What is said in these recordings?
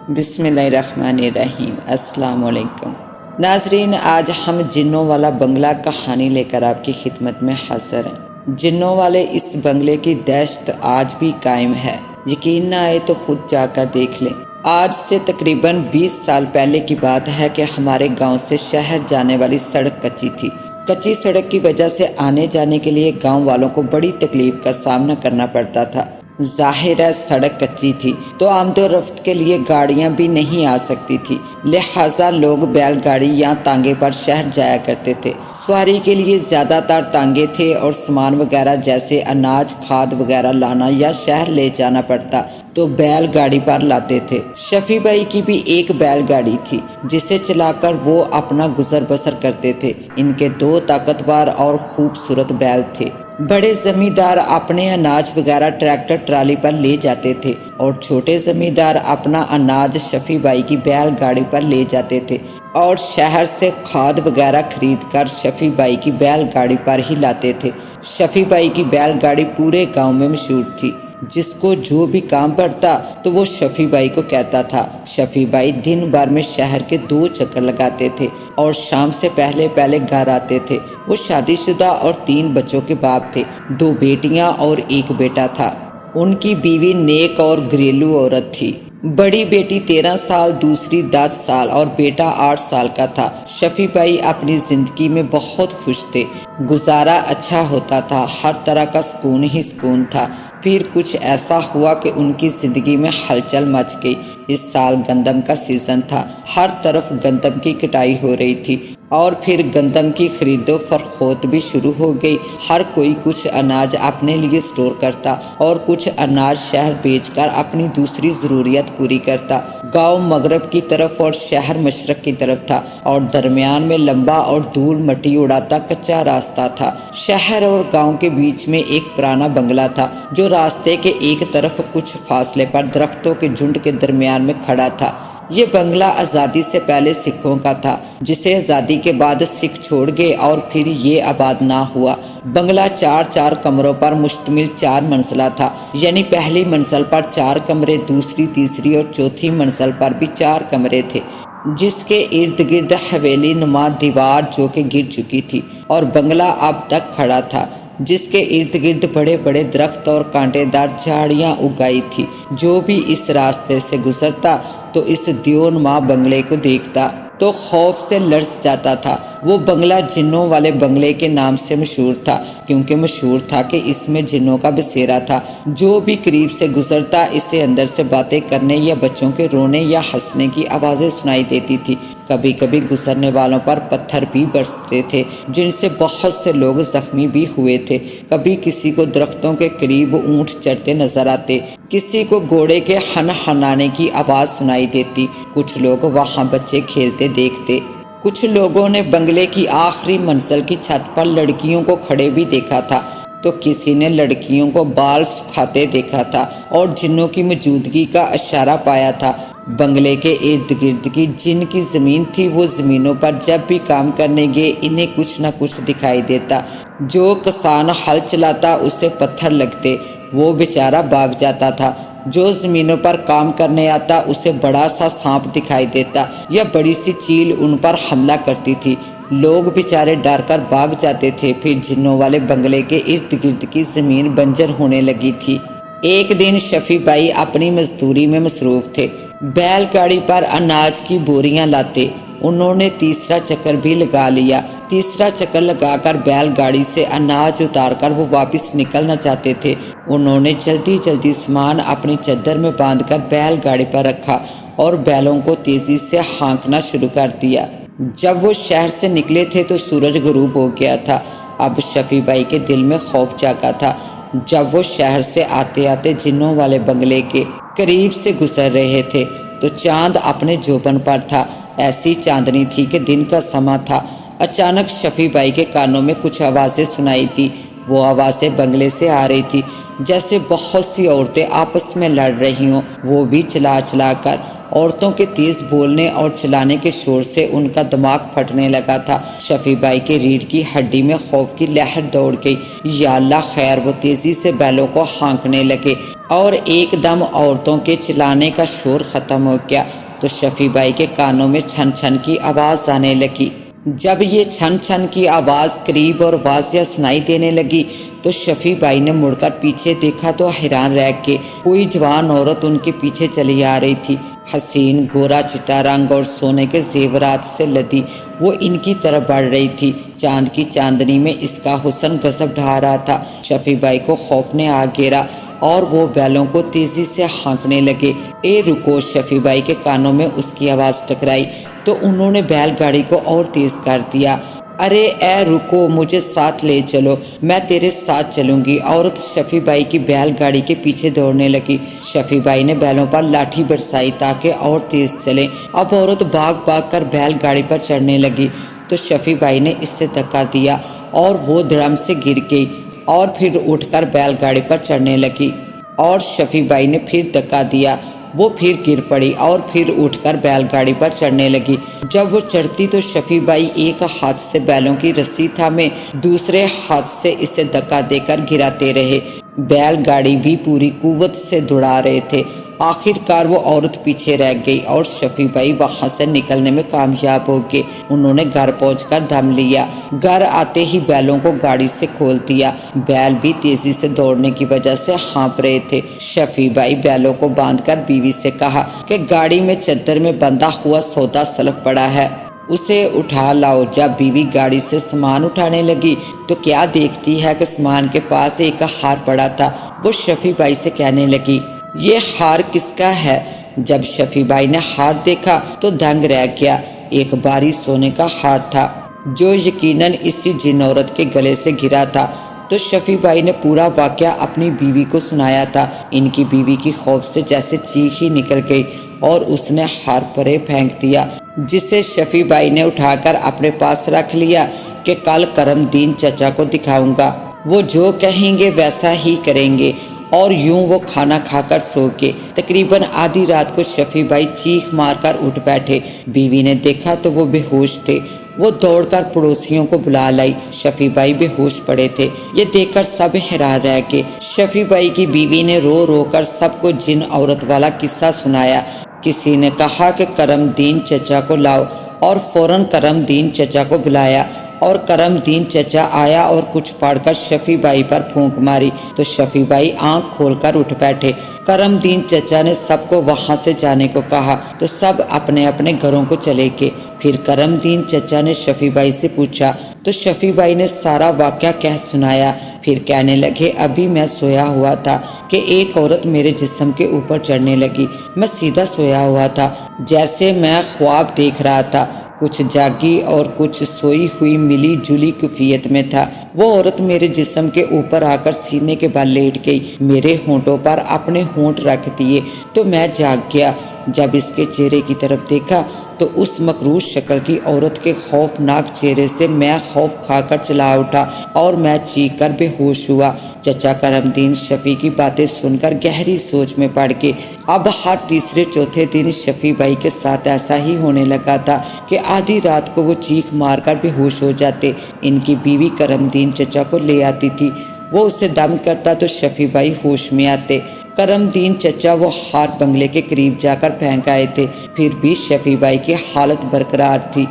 بسم اللہ الرحمن الرحیم۔ السلام علیکم ناظرین، آج ہم جنوں والا بنگلہ کہانی لے کر آپ کی خدمت میں حاضر ہیں۔ جنوں والے اس بنگلے کی دہشت آج بھی قائم ہے، یقین نہ آئے تو خود جا کر دیکھ لیں۔ آج سے تقریباً 20 سال پہلے کی بات ہے کہ ہمارے گاؤں سے شہر جانے والی سڑک کچی تھی۔ کچی سڑک کی وجہ سے آنے جانے کے لیے گاؤں والوں کو بڑی تکلیف کا سامنا کرنا پڑتا تھا۔ ظاہر ہے سڑک کچی تھی تو آمد و رفت کے لیے گاڑیاں بھی نہیں آ سکتی تھی، لہٰذا لوگ بیل گاڑی یا تانگے پر شہر جایا کرتے تھے۔ سواری کے لیے زیادہ تر تانگے تھے اور سامان وغیرہ جیسے اناج، کھاد وغیرہ لانا یا شہر لے جانا پڑتا تو بیل گاڑی پر لاتے تھے۔ شفیع بھائی کی بھی ایک بیل گاڑی تھی جسے چلا کر وہ اپنا گزر بسر کرتے تھے۔ ان کے 2 طاقتور اور خوبصورت بیل تھے۔ بڑے زمیندار اپنے اناج وغیرہ ٹریکٹر ٹرالی پر لے جاتے تھے اور چھوٹے زمیندار اپنا اناج شفیع بھائی کی بیل گاڑی پر لے جاتے تھے اور شہر سے کھاد وغیرہ خرید کر شفیع بھائی کی بیل گاڑی پر ہی لاتے تھے۔ شفیع بھائی کی بیل گاڑی پورے گاؤں میں مشہور تھی۔ جس کو جو بھی کام پڑتا تو وہ شفیع بھائی کو کہتا تھا۔ شفیع بھائی دن بھر میں شہر کے 2 چکر لگاتے تھے اور شام سے پہلے گھر آتے تھے۔ وہ شادی شدہ اور 3 بچوں کے باپ تھے، 2 بیٹیاں اور 1 بیٹا تھا۔ ان کی بیوی نیک اور گھریلو عورت تھی۔ بڑی بیٹی 13 سال، دوسری 10 سال اور بیٹا 8 سال کا تھا۔ شفیع بھائی اپنی زندگی میں بہت خوش تھے، گزارا اچھا ہوتا تھا، ہر طرح کا سکون ہی سکون تھا۔ پھر کچھ ایسا ہوا کہ ان کی زندگی میں ہلچل مچ گئی۔ اس سال گندم کا سیزن تھا، ہر طرف گندم کی کٹائی ہو رہی تھی اور پھر گندم کی خرید و فروخت بھی شروع ہو گئی۔ ہر کوئی کچھ اناج اپنے لیے سٹور کرتا اور کچھ اناج شہر بیچ کر اپنی دوسری ضروریات پوری کرتا۔ گاؤں مغرب کی طرف اور شہر مشرق کی طرف تھا اور درمیان میں لمبا اور دھول مٹی اڑاتا کچا راستہ تھا۔ شہر اور گاؤں کے بیچ میں ایک پرانا بنگلہ تھا جو راستے کے ایک طرف کچھ فاصلے پر درختوں کے جھنڈ کے درمیان میں کھڑا تھا۔ یہ بنگلہ آزادی سے پہلے سکھوں کا تھا، جسے آزادی کے بعد سکھ چھوڑ گئے اور پھر یہ آباد نہ ہوا۔ بنگلہ 4 کمروں پر مشتمل 4 منزلہ تھا، یعنی پہلی منزل پر 4 کمرے، دوسری، تیسری اور چوتھی منزل پر بھی 4 کمرے تھے، جس کے ارد گرد حویلی نما دیوار جو کہ گر چکی تھی، اور بنگلہ اب تک کھڑا تھا، جس کے ارد گرد بڑے بڑے درخت اور کانٹے دار جھاڑیاں اگائی تھی۔ جو بھی اس راستے سے گزرتا تو اس دیونما بنگلے کو دیکھتا تو خوف سے لرز جاتا تھا۔ وہ بنگلہ جنوں والے بنگلے کے نام سے مشہور تھا، کیونکہ مشہور تھا کہ اس میں جنوں کا بسیرا تھا۔ جو بھی قریب سے گزرتا اسے اندر سے باتیں کرنے یا بچوں کے رونے یا ہنسنے کی آوازیں سنائی دیتی تھی۔ کبھی کبھی گزرنے والوں پر پتھر بھی برستے تھے، جن سے بہت سے لوگ زخمی بھی ہوئے تھے۔ کبھی کسی کو درختوں کے قریب اونٹ چرتے نظر آتے، کسی کو گھوڑے کے ہنہنانے کی آواز سنائی دیتی، کچھ لوگ وہاں بچے کھیلتے دیکھتے۔ کچھ لوگوں نے بنگلے کی آخری منزل کی چھت پر لڑکیوں کو کھڑے بھی دیکھا تھا، تو کسی نے لڑکیوں کو بال سکھاتے دیکھا تھا اور جنوں کی موجودگی کا اشارہ پایا تھا۔ بنگلے کے ارد گرد کی جن کی زمین تھی، وہ زمینوں پر جب بھی کام کرنے گئے انہیں کچھ نہ کچھ دکھائی دیتا۔ جو کسان ہل چلاتا اسے پتھر لگتے، وہ بیچارہ بھاگ جاتا تھا۔ جو زمینوں پر کام کرنے آتا اسے بڑا سا سانپ دکھائی دیتا یا بڑی سی چیل ان پر حملہ کرتی تھی، لوگ بیچارے ڈر کر بھاگ جاتے تھے۔ پھر جنوں والے بنگلے کے ارد گرد کی زمین بنجر ہونے لگی تھی۔ ایک دن شفیع بھائی اپنی مزدوری میں مصروف تھے، بیل گاڑی پر اناج کی بوریاں لاتے۔ انہوں نے تیسرا چکر بھی لگا لیا۔ تیسرا چکر لگا کر بیل گاڑی سے اناج اتار کر وہ واپس نکلنا چاہتے تھے۔ انہوں نے جلدی جلدی سامان اپنی چادر میں باندھ کر بیل گاڑی پر رکھا اور بیلوں کو تیزی سے ہانکنا شروع کر دیا۔ جب وہ شہر سے نکلے تھے تو سورج غروب ہو گیا تھا۔ اب شفیع بھائی کے دل میں خوف جاگا تھا۔ جب وہ شہر سے آتے آتے جنوں والے بنگلے کے قریب سے گزر رہے تھے تو چاند اپنے جوبن پر تھا۔ ایسی چاندنی تھی کہ دن کا سماں تھا۔ اچانک شفیع بھائی کے کانوں میں کچھ آوازیں سنائی تھی۔ وہ آوازیں بنگلے سے آ رہی تھی، جیسے بہت سی عورتیں آپس میں لڑ رہی ہوں، وہ بھی چلا چلا کر۔ عورتوں کے تیز بولنے اور چلانے کے شور سے ان کا دماغ پھٹنے لگا تھا۔ شفیع بھائی کے ریڑھ کی ہڈی میں خوف کی لہر دوڑ گئی۔ یا اللہ خیر! وہ تیزی سے بیلوں کو ہانکنے لگے اور ایک دم عورتوں کے چلانے کا شور ختم ہو گیا تو شفیع بھائی کے کانوں میں چھن چھن کی آواز آنے لگی۔ جب یہ چھن چھن کی آواز قریب اور واضح سنائی دینے لگی تو شفیع بھائی نے مڑ کر پیچھے دیکھا تو حیران رہ کے کوئی جوان عورت ان کے پیچھے چلی آ رہی تھی۔ حسین، گورا چٹا رنگ اور سونے کے زیورات سے لدی وہ ان کی طرف بڑھ رہی تھی۔ چاند کی چاندنی میں اس کا حسن غضب ڈھا رہا تھا۔ شفیع بھائی کو خوف نے آ گھیرا اور وہ بیلوں کو تیزی سے ہانکنے لگے۔ اے رکو! شفیع بھائی کے کانوں میں اس کی آواز ٹکرائی تو انہوں نے بیل گاڑی کو اور تیز کر دیا۔ ارے اے رکو! مجھے ساتھ لے چلو، میں تیرے ساتھ چلوں گی۔ عورت شفیع بھائی کی بیل گاڑی کے پیچھے دوڑنے لگی۔ شفیع بھائی نے بیلوں پر لاٹھی برسائی تاکہ اور تیز چلیں۔ اب عورت بھاگ بھاگ کر بیل گاڑی پر چڑھنے لگی تو شفیع بھائی نے اس سے دھکا دیا اور وہ دھڑام سے گر گئی اور پھر اٹھ کر بیل گاڑی پر چڑھنے لگی اور شفیع بھائی نے پھر دھکا دیا، وہ پھر گر پڑی اور پھر اٹھ کر بیل گاڑی پر چڑھنے لگی۔ جب وہ چڑھتی تو شفیع بھائی ایک ہاتھ سے بیلوں کی رسی تھامے دوسرے ہاتھ سے اسے دھکا دے کر گراتے رہے۔ بیل گاڑی بھی پوری قوت سے دوڑا رہے تھے۔ آخر کار وہ عورت پیچھے رہ گئی اور شفیع بھائی وہاں سے نکلنے میں کامیاب ہو گئے۔ انہوں نے گھر پہنچ کر دم لیا۔ گھر آتے ہی بیلوں کو گاڑی سے کھول دیا۔ بیل بھی تیزی سے دوڑنے کی وجہ سے ہانپ رہے تھے۔ شفیع بھائی بیلوں کو باندھ کر بیوی سے کہا کہ گاڑی میں چدر میں بندھا ہوا سودا سلف پڑا ہے، اسے اٹھا لاؤ۔ جب بیوی گاڑی سے سامان اٹھانے لگی تو کیا دیکھتی ہے کہ سامان کے پاس ایک ہار پڑا تھا۔ وہ شفیع بھائی سے کہنے لگی، یہ ہار کس کا ہے؟ جب شفیع بھائی نے ہار دیکھا تو دنگ رہ گیا۔ ایک بھاری سونے کا ہار تھا جو یقیناً اسی جن عورت کے گلے سے گرا تھا۔ تو شفیع بھائی نے پورا واقعہ اپنی بیوی کو سنایا تھا۔ ان کی بیوی کی خوف سے جیسے چیخ ہی نکل گئی اور اس نے ہار پرے پھینک دیا، جسے شفیع بھائی نے اٹھا کر اپنے پاس رکھ لیا کہ کل کرم دین چچا کو دکھاؤں گا، وہ جو کہیں گے ویسا ہی کریں گے۔ اور یوں وہ کھانا کھا کر سو گئے۔ تقریباً آدھی رات کو شفیع بھائی چیخ مار کر اٹھ بیٹھے۔ بیوی نے دیکھا تو وہ بے ہوش تھے۔ وہ دوڑ کر پڑوسیوں کو بلا لائی۔ شفیع بھائی بے ہوش پڑے تھے۔ یہ دیکھ کر سب حیران رہ گئے۔ شفیع بھائی کی بیوی نے رو رو کر سب کو جن عورت والا قصہ سنایا۔ کسی نے کہا کہ کرم دین چچا کو لاؤ اور فوراً کرم دین چچا کو بلایا اور کرم دین چچا آیا اور کچھ پڑھ کر شفیع بھائی پر پھونک ماری تو شفیع بھائی آنکھ کھول کر اٹھ بیٹھے۔ کرم دین چچا نے سب کو وہاں سے جانے کو کہا تو سب اپنے اپنے گھروں کو چلے گئے۔ پھر کرم دین چچا نے شفیع بھائی سے پوچھا تو شفیع بھائی نے سارا واقعہ کہہ سنایا۔ پھر کہنے لگے، ابھی میں سویا ہوا تھا کہ ایک عورت میرے جسم کے اوپر چڑھنے لگی۔ میں سیدھا سویا ہوا تھا جیسے میں خواب دیکھ رہا تھا، کچھ جاگی اور کچھ سوئی ہوئی ملی جلی کیفیت میں تھا۔ وہ عورت میرے جسم کے اوپر آ کر سینے کے بل لیٹ گئی، میرے ہونٹوں پر اپنے ہونٹ رکھ دیے تو میں جاگ گیا۔ جب اس کے چہرے کی طرف دیکھا تو اس مکروش شکل کی عورت کے خوفناک چہرے سے میں خوف کھا کر چلا اٹھا اور میں چیخ کر بے ہوش ہوا۔ چچا کرم دین شفیع کی باتیں سن کر گہری سوچ میں پڑ گئے۔ اب ہر تیسرے چوتھے دن شفیع بھائی کے ساتھ ایسا ہی ہونے لگا تھا کہ آدھی رات کو وہ چیخ مار کر بے ہوش ہو جاتے۔ ان کی بیوی کرم دین چچا کو لے آتی تھی، وہ اسے دم کرتا تو شفیع بھائی ہوش میں آتے۔ کرم دین چچا وہ ہار بنگلے کے قریب جا کر پھینک آئے تھے، پھر بھی شفیع بھائی کی حالت برقرار تھی۔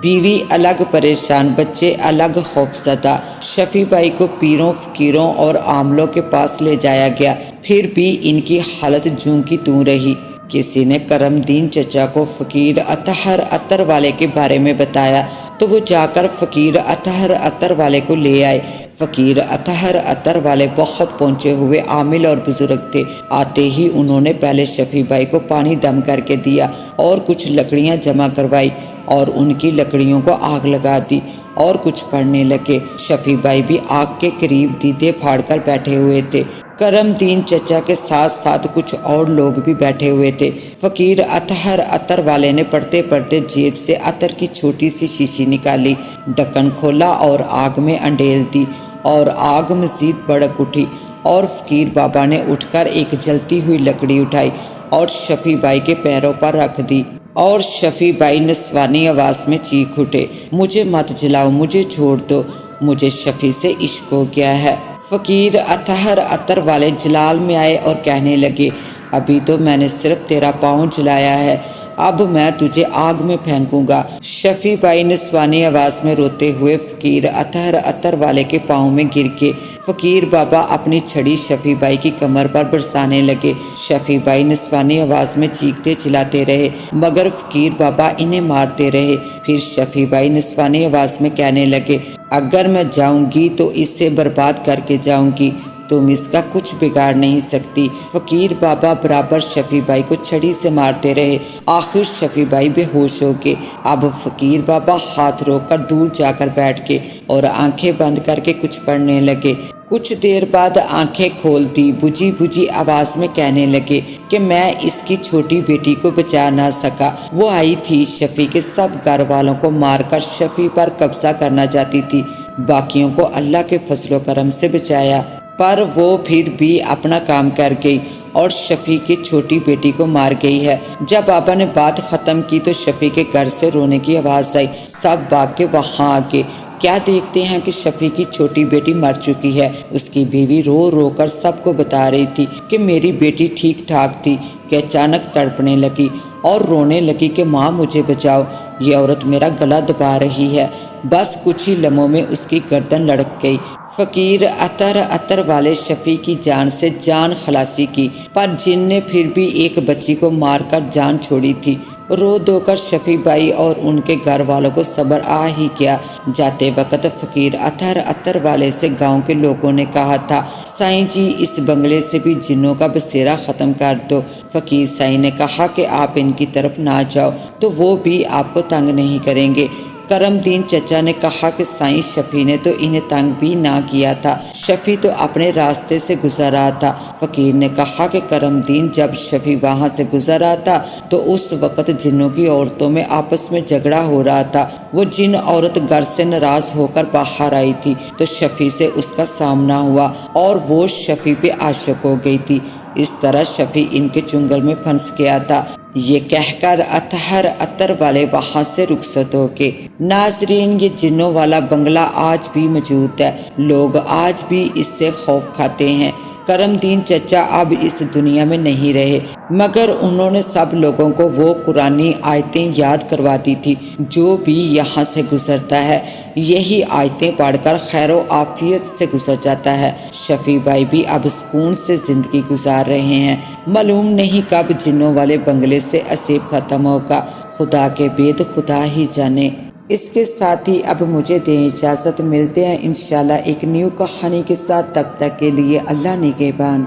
بیوی الگ پریشان، بچے الگ خوفزدہ۔ شفیع بھائی کو پیروں فقیروں اور عاملوں کے پاس لے جایا گیا، پھر بھی ان کی حالت جوں کی توں رہی۔ کسی نے کرم دین چچا کو فقیر اطہر عطر والے کے بارے میں بتایا تو وہ جا کر فقیر اطہر عطر والے کو لے آئے۔ فقیر اطہر عطر والے بہت پہنچے ہوئے عامل اور بزرگ تھے۔ آتے ہی انہوں نے پہلے شفیع بھائی کو پانی دم کر کے دیا اور کچھ لکڑیاں جمع کروائی اور ان کی لکڑیوں کو آگ لگا دی اور کچھ پڑھنے لگے۔ شفیع بھائی بھی آگ کے قریب دیدے پھاڑ کر بیٹھے ہوئے تھے۔ کرم دین چچا کے ساتھ ساتھ کچھ اور لوگ بھی بیٹھے ہوئے تھے۔ فقیر اطہر عطر والے نے پڑھتے پڑھتے جیب سے عطر کی چھوٹی سی شیشی نکالی، ڈھکن کھولا اور آگ میں انڈیل دی اور آگ مزید بھڑک اٹھی اور فقیر بابا نے اٹھ کر ایک جلتی ہوئی لکڑی اٹھائی اور شفیع بھائی کے پیروں پر رکھ دی اور شفیع بھائی نسوانی آواز میں چیخ اٹھے، مجھے مت جلاؤ، مجھے چھوڑ دو، مجھے شفیع سے عشق ہو گیا ہے۔ فقیر اطہر عطر والے جلال میں آئے اور کہنے لگے، ابھی تو میں نے صرف تیرا پاؤں جلایا ہے، اب میں تجھے آگ میں پھینکوں گا۔ شفیع بھائی نسوانی آواز میں روتے ہوئے فقیر اطہر عطر والے کے پاؤں میں گر کے فقیر بابا اپنی چھڑی شفیع بھائی کی کمر پر برسانے لگے۔ شفیع بھائی نسوانی آواز میں چیختے چلاتے رہے مگر فقیر بابا انہیں مارتے رہے۔ پھر شفیع بھائی نسوانی آواز میں کہنے لگے، اگر میں جاؤں گی تو اسے برباد کر کے جاؤں گی، تم اس کا کچھ بگاڑ نہیں سکتی۔ فقیر بابا برابر شفیع بھائی کو چھڑی سے مارتے رہے، آخر شفیع بھائی بے ہوش ہو گئے۔ اب فقیر بابا ہاتھ روک کر دور جا کر بیٹھ گئے اور آنکھیں بند کر کے کچھ پڑھنے لگے۔ کچھ دیر بعد آنکھیں کھول دی، بجھی بجھی آواز میں کہنے لگے کہ میں اس کی چھوٹی بیٹی کو بچا نہ سکا، وہ آئی تھی شفیع کے سب گھر والوں کو مار کر شفیع پر قبضہ کرنا چاہتی تھی، باقیوں کو اللہ کے فضل و کرم سے بچایا، پر وہ پھر بھی اپنا کام کر گئی اور شفیع کی چھوٹی بیٹی کو مار گئی ہے۔ جب بابا نے بات ختم کی تو شفیع کے گھر سے رونے کی آواز آئی، سب بھاگ کے وہاں آ گئے۔ کیا دیکھتے ہیں کہ شفیع کی چھوٹی بیٹی مر چکی ہے۔ اس کی بیوی رو رو کر سب کو بتا رہی تھی کہ میری بیٹی ٹھیک ٹھاک تھی کہ اچانک تڑپنے لگی اور رونے لگی کہ ماں مجھے بچاؤ، یہ عورت میرا گلا دبا رہی ہے۔ بس کچھ ہی لمحوں میں اس کی گردن لڑک گئی۔ فقیر اطہر عطر والے شفیع کی جان سے جان خلاصی کی، پر جن نے پھر بھی ایک بچی کو مار کر جان چھوڑی تھی۔ رو دھو کر شفیع بھائی اور ان کے گھر والوں کو صبر آ ہی گیا۔ جاتے وقت فقیر اطہر عطر والے سے گاؤں کے لوگوں نے کہا تھا، سائیں جی اس بنگلے سے بھی جنوں کا بسیرا ختم کر دو۔ فقیر سائیں نے کہا کہ آپ ان کی طرف نہ جاؤ تو وہ بھی آپ کو تنگ نہیں کریں گے۔ کرم دین چچا نے کہا کہ سائیں شفیع نے تو انہیں تنگ بھی نہ کیا تھا، شفیع تو اپنے راستے سے گزر رہا تھا۔ فقیر نے کہا کہ کرم دین جب شفیع وہاں سے گزر رہا تھا تو اس وقت جنوں کی عورتوں میں آپس میں جھگڑا ہو رہا تھا، وہ جن عورت گھر سے ناراض ہو کر باہر آئی تھی تو شفیع سے اس کا سامنا ہوا اور وہ شفیع پہ عاشق ہو گئی تھی، اس طرح شفیع ان کے چنگل میں پھنس گیا تھا۔ یہ کہہ کر اطہر عطر والے وہاں سے رخصت ہو گئے۔ ناظرین، یہ جنوں والا بنگلہ آج بھی موجود ہے، لوگ آج بھی اس سے خوف کھاتے ہیں۔ کرم دین چچا اب اس دنیا میں نہیں رہے، مگر انہوں نے سب لوگوں کو وہ قرآنی آیتیں یاد کرواتی تھی، جو بھی یہاں سے گزرتا ہے یہی آیتیں پڑھ کر خیر و عافیت سے گزر جاتا ہے۔ شفیع بھائی بھی اب سکون سے زندگی گزار رہے ہیں۔ معلوم نہیں کب جنوں والے بنگلے سے عذاب ختم ہوگا، خدا کے بید خدا ہی جانے۔ اس کے ساتھ ہی اب مجھے دیں اجازت، ملتے ہیں انشاءاللہ ایک نیو کہانی کے ساتھ، تب تک کے لیے اللہ نگہبان۔